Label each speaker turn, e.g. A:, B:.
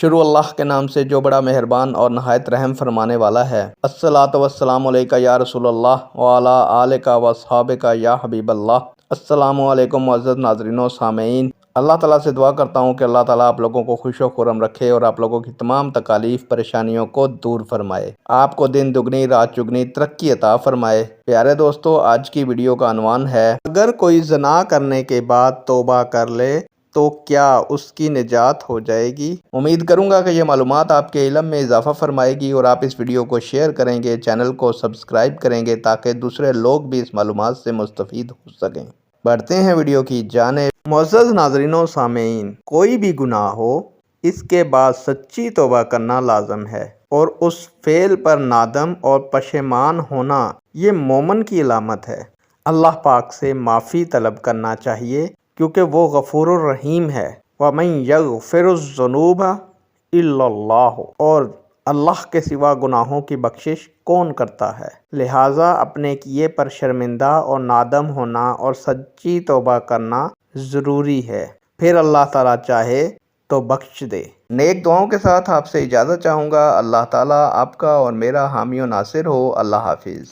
A: شروع اللہ کے نام سے جو بڑا مہربان اور نہایت رحم فرمانے والا ہے۔ الصلاۃ والسلام علیکہ یا رسول اللہ وعلی آلک واصحابک یا حبیب اللہ۔ السلام علیکم معزز ناظرین و سامعین، اللہ تعالیٰ سے دعا کرتا ہوں کہ اللہ تعالیٰ آپ لوگوں کو خوش و خرم رکھے اور آپ لوگوں کی تمام تکالیف پریشانیوں کو دور فرمائے، آپ کو دن دگنی رات چگنی ترقی عطا فرمائے۔ پیارے دوستو، آج کی ویڈیو کا عنوان ہے، اگر کوئی زنا کرنے کے بعد توبہ کر لے تو کیا اس کی نجات ہو جائے گی؟ امید کروں گا کہ یہ معلومات آپ کے علم میں اضافہ فرمائے گی اور آپ اس ویڈیو کو شیئر کریں گے، چینل کو سبسکرائب کریں گے تاکہ دوسرے لوگ بھی اس معلومات سے مستفید ہو سکیں۔ بڑھتے ہیں ویڈیو کی جانب۔ معزز ناظرین و سامعین، کوئی بھی گناہ ہو، اس کے بعد سچی توبہ کرنا لازم ہے اور اس فعل پر نادم اور پشیمان ہونا یہ مومن کی علامت ہے۔ اللہ پاک سے معافی طلب کرنا چاہیے کیونکہ وہ غفور الرحیم ہے۔ وَمَن يَغْفِرُ الذُّنُوبَ إِلَّا اللَّهُ، اور اللہ کے سوا گناہوں کی بخشش کون کرتا ہے؟ لہٰذا اپنے کیے پر شرمندہ اور نادم ہونا اور سچی توبہ کرنا ضروری ہے، پھر اللہ تعالیٰ چاہے تو بخش دے۔ نیک دعاؤں کے ساتھ آپ سے اجازت چاہوں گا۔ اللہ تعالیٰ آپ کا اور میرا حامی و ناصر ہو۔ اللہ حافظ۔